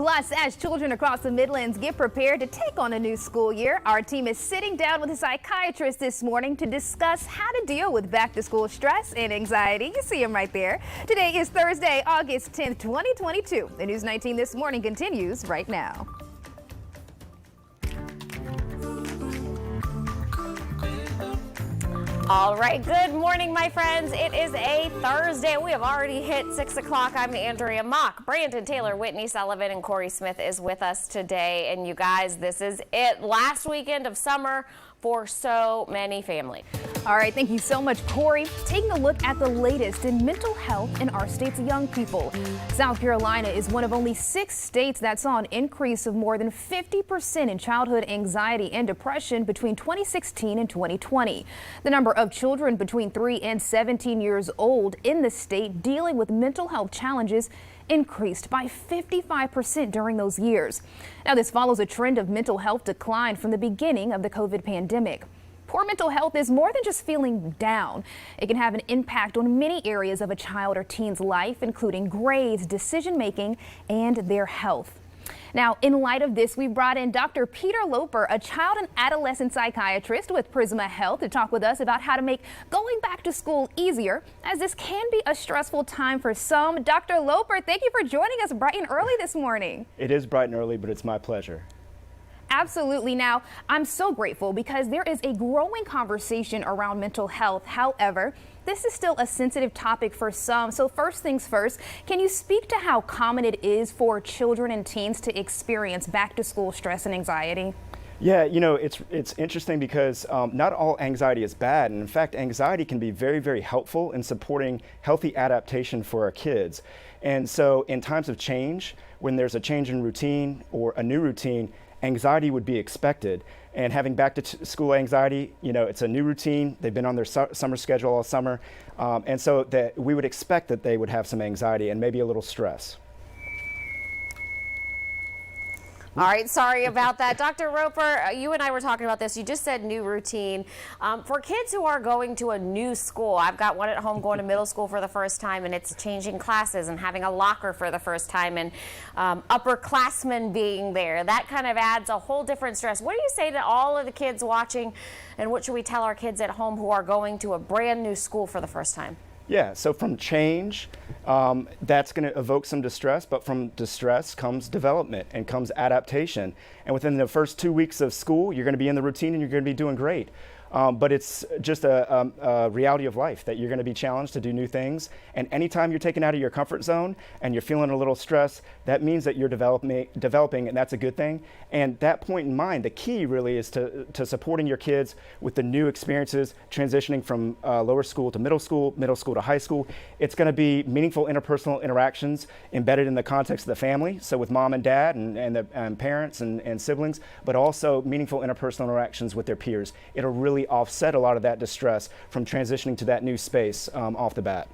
Plus, as children across the Midlands get prepared to take on a new school year, our team is sitting down with a psychiatrist this morning to discuss how to deal with back-to-school stress and anxiety. You see him right there. Today is Thursday, August 10th, 2022. The News 19 This Morning continues right now. All right, good morning, my friends. It is a Thursday. We have already hit 6 o'clock. I'm Andrea Mock. Brandon Taylor, Whitney Sullivan, and Corey Smith is with us today. And you guys, this is it. Last weekend of summer for so many families. All right, thank you so much, Corey. Taking a look at the latest in mental health in our state's young people. South Carolina is one of only 6 states that saw an increase of more than 50% in childhood anxiety and depression between 2016 and 2020. The number of children between 3 and 17 years old in the state dealing with mental health challenges increased by 55% during those years. Now, this follows a trend of mental health decline from the beginning of the COVID pandemic. Poor mental health is more than just feeling down. It can have an impact on many areas of a child or teen's life, including grades, decision making, and their health. Now, in light of this, we brought in Dr. Peter Loper, a child and adolescent psychiatrist with Prisma Health, to talk with us about how to make going back to school easier, as this can be a stressful time for some. Dr. Loper, thank you for joining us bright and early this morning. It is bright and early, but it's my pleasure. Absolutely. Now, I'm so grateful because there is a growing conversation around mental health. However, this is still a sensitive topic for some. So first things first, can you speak to how common it is for children and teens to experience back to school stress and anxiety? Yeah, you know, it's interesting because not all anxiety is bad. And in fact, anxiety can be very, very helpful in supporting healthy adaptation for our kids. And so in times of change, when there's a change in routine or a new routine, anxiety would be expected. And having back to school anxiety, you know, it's a new routine. They've been on their summer schedule all summer. And so that we would expect that they would have some anxiety and maybe a little stress. All right, sorry about that. Dr. Roper, you and I were talking about this. You just said new routine. For kids who are going to a new school, I've got one at home going to middle school for the first time, and it's changing classes and having a locker for the first time, and upperclassmen being there. That kind of adds a whole different stress. What do you say to all of the kids watching, and what should we tell our kids at home who are going to a brand new school for the first time? Yeah, so from change, that's going to evoke some distress, but from distress comes development and comes adaptation. And within the first 2 weeks of school, you're going to be in the routine and you're going to be doing great. But it's just a reality of life that you're going to be challenged to do new things. And anytime you're taken out of your comfort zone and you're feeling a little stress, that means that you're developing, and that's a good thing. And that point in mind, the key really is to supporting your kids with the new experiences, transitioning from lower school to middle school to high school. It's going to be meaningful interpersonal interactions embedded in the context of the family, so with mom and dad and parents and siblings, but also meaningful interpersonal interactions with their peers. It'll really offset a lot of that distress from transitioning to that new space off the bat.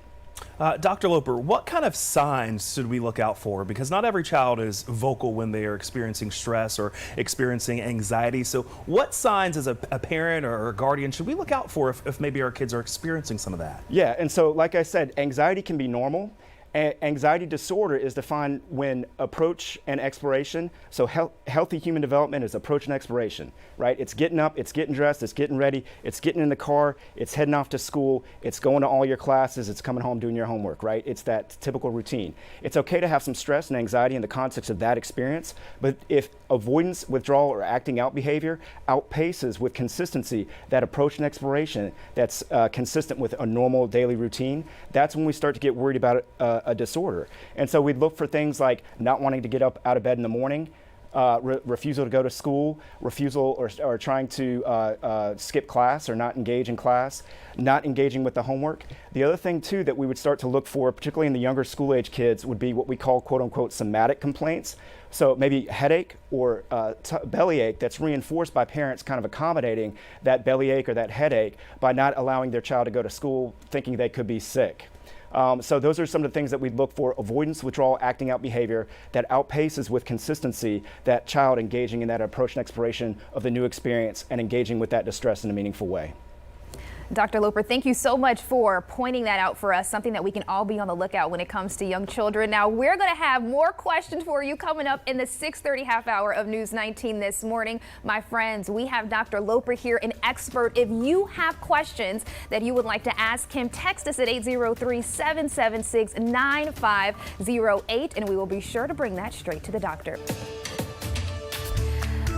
Dr. Loper, what kind of signs should we look out for? Because not every child is vocal when they are experiencing stress or experiencing anxiety. So what signs as a parent or a guardian should we look out for if maybe our kids are experiencing some of that? Yeah, and so like I said, anxiety can be normal. Anxiety disorder is defined when approach and exploration, so healthy human development is approach and exploration, right? It's getting up, it's getting dressed, it's getting ready, it's getting in the car, it's heading off to school, it's going to all your classes, it's coming home doing your homework, right? It's that typical routine. It's okay to have some stress and anxiety in the context of that experience, but if avoidance, withdrawal, or acting out behavior outpaces with consistency that approach and exploration that's consistent with a normal daily routine, that's when we start to get worried about a disorder. And so we'd look for things like not wanting to get up out of bed in the morning, refusal to go to school, refusal or trying to skip class or not engage in class, not engaging with the homework. The other thing too that we would start to look for, particularly in the younger school age kids, would be what we call quote unquote somatic complaints. So maybe headache or bellyache that's reinforced by parents kind of accommodating that bellyache or that headache by not allowing their child to go to school thinking they could be sick. So those are some of the things that we'd look for: avoidance, withdrawal, acting out behavior that outpaces with consistency that child engaging in that approach and exploration of the new experience and engaging with that distress in a meaningful way. Dr. Loper, thank you so much for pointing that out for us, something that we can all be on the lookout when it comes to young children. Now, we're going to have more questions for you coming up in the 6:30 half hour of News 19 this morning. My friends, we have Dr. Loper here, an expert. If you have questions that you would like to ask him, text us at 803-776-9508, and we will be sure to bring that straight to the doctor.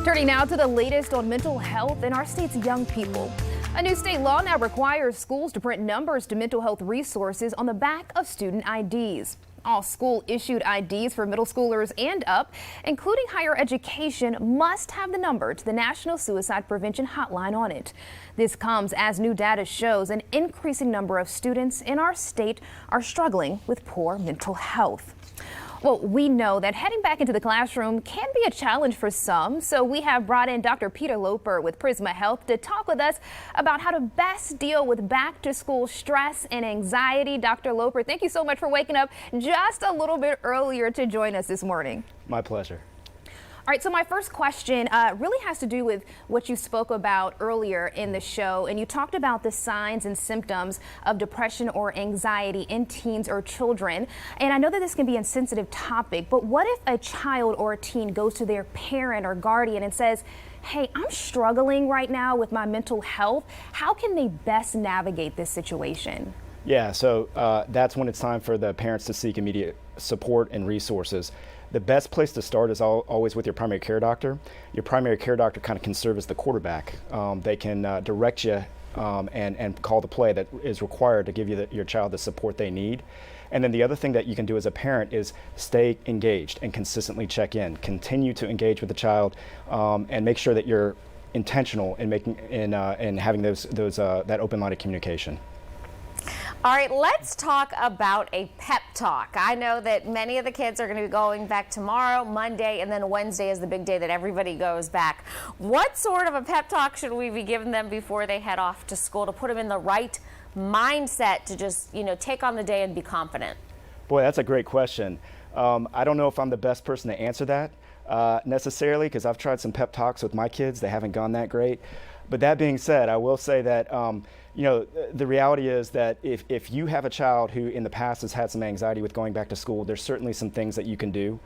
Turning now to the latest on mental health in our state's young people. A new state law now requires schools to print numbers to mental health resources on the back of student IDs. All school-issued IDs for middle schoolers and up, including higher education, must have the number to the National Suicide Prevention Hotline on it. This comes as new data shows an increasing number of students in our state are struggling with poor mental health. Well, we know that heading back into the classroom can be a challenge for some, so we have brought in Dr. Peter Loper with Prisma Health to talk with us about how to best deal with back-to-school stress and anxiety. Dr. Loper, thank you so much for waking up just a little bit earlier to join us this morning. My pleasure. All right, so my first question really has to do with what you spoke about earlier in the show, and you talked about the signs and symptoms of depression or anxiety in teens or children. And I know that this can be a sensitive topic, but what if a child or a teen goes to their parent or guardian and says, hey, I'm struggling right now with my mental health? How can they best navigate this situation? Yeah, so that's when it's time for the parents to seek immediate support and resources. The best place to start is always with your primary care doctor. Your primary care doctor kind of can serve as the quarterback. They can direct you and call the play that is required to give you your child the support they need. And then the other thing that you can do as a parent is stay engaged and consistently check in. Continue to engage with the child and make sure that you're intentional in having that open line of communication. All right, let's talk about a pep talk. I know that many of the kids are going to be going back tomorrow, Monday, and then Wednesday is the big day that everybody goes back. What sort of a pep talk should we be giving them before they head off to school to put them in the right mindset to just, take on the day and be confident? Boy, that's a great question. I don't know if I'm the best person to answer that necessarily, because I've tried some pep talks with my kids. They haven't gone that great. But that being said, I will say that the reality is that if you have a child who in the past has had some anxiety with going back to school, there's certainly some things that you can do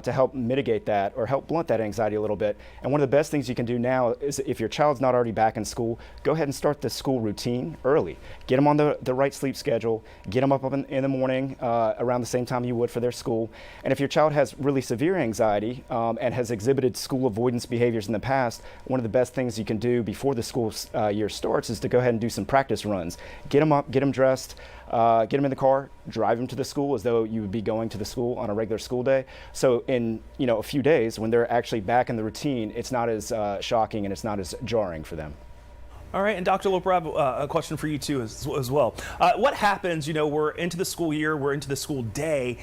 to help mitigate that or help blunt that anxiety a little bit. And one of the best things you can do now is if your child's not already back in school, go ahead and start the school routine early. Get them on the right sleep schedule, get them up in the morning around the same time you would for their school. And if your child has really severe anxiety and has exhibited school avoidance behaviors in the past, one of the best things you can do before the school year starts is to go ahead and do some practice runs. Get them up, get them dressed, get them in the car, drive them to the school as though you would be going to the school on a regular school day. So in a few days, when they're actually back in the routine, it's not as shocking and it's not as jarring for them. All right, and Dr. Loper, I have a question for you too as well. What happens, we're into the school year, we're into the school day,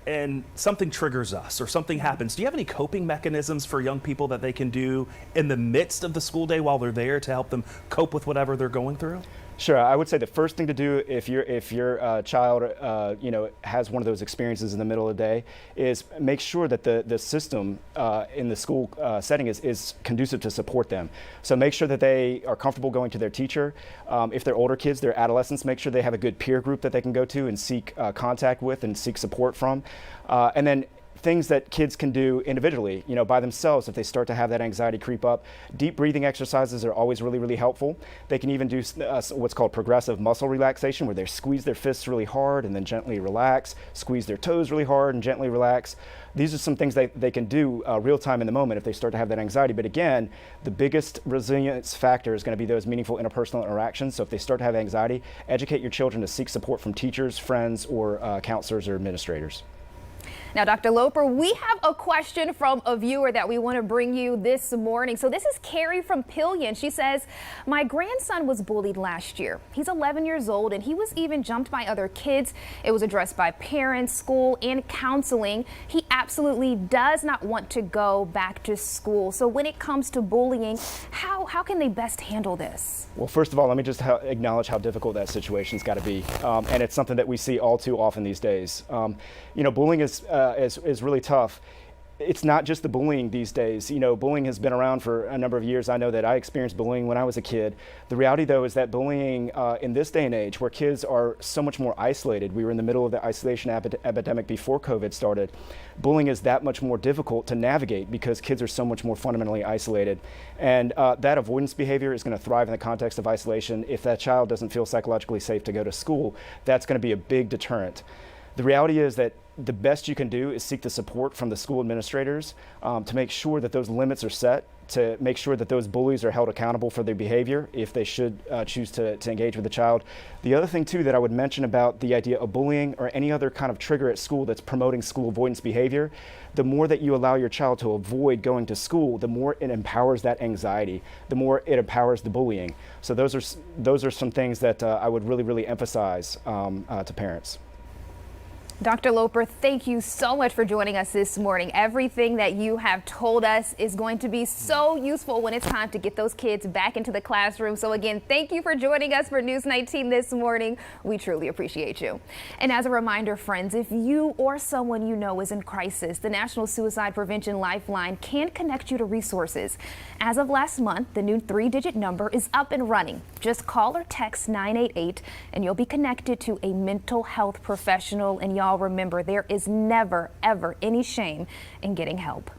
and something triggers us or something happens. Do you have any coping mechanisms for young people that they can do in the midst of the school day while they're there to help them cope with whatever they're going through? Sure. I would say the first thing to do if your child has one of those experiences in the middle of the day is make sure that the system in the school setting is conducive to support them. So make sure that they are comfortable going to their teacher. If they're older kids, they're adolescents, make sure they have a good peer group that they can go to and seek contact with and seek support from. And then things that kids can do individually, by themselves if they start to have that anxiety creep up. Deep breathing exercises are always really, really helpful. They can even do what's called progressive muscle relaxation, where they squeeze their fists really hard and then gently relax, squeeze their toes really hard and gently relax. These are some things they can do real time in the moment if they start to have that anxiety. But again, the biggest resilience factor is going to be those meaningful interpersonal interactions. So if they start to have anxiety, educate your children to seek support from teachers, friends, or counselors or administrators. Now, Dr. Loper, we have a question from a viewer that we want to bring you this morning. So this is Carrie from Pillion. She says, my grandson was bullied last year. He's 11 years old and he was even jumped by other kids. It was addressed by parents, school, and counseling. He absolutely does not want to go back to school. So when it comes to bullying, how can they best handle this? Well, first of all, let me just acknowledge how difficult that situation's got to be. And it's something that we see all too often these days. Bullying is really tough. it's not just the bullying these days. You know, bullying has been around for a number of years. I know that I experienced bullying when I was a kid. The reality, though, is that bullying in this day and age, where kids are so much more isolated, we were in the middle of the isolation epidemic before COVID started, bullying is that much more difficult to navigate because kids are so much more fundamentally isolated. And that avoidance behavior is going to thrive in the context of isolation. If that child doesn't feel psychologically safe to go to school, that's going to be a big deterrent. The reality is that the best you can do is seek the support from the school administrators to make sure that those limits are set, to make sure that those bullies are held accountable for their behavior if they should choose to engage with the child. The other thing, too, that I would mention about the idea of bullying or any other kind of trigger at school that's promoting school avoidance behavior, the more that you allow your child to avoid going to school, the more it empowers that anxiety, the more it empowers the bullying. So those are some things that I would really emphasize to parents. Dr. Loper, thank you so much for joining us this morning. Everything that you have told us is going to be so useful when it's time to get those kids back into the classroom. So again, thank you for joining us for News 19 this morning. We truly appreciate you. And as a reminder, friends, if you or someone you know is in crisis, the National Suicide Prevention Lifeline can connect you to resources. As of last month, the new 3-digit number is up and running. Just call or text 988 and you'll be connected to a mental health professional. And y'all remember, there is never, ever any shame in getting help.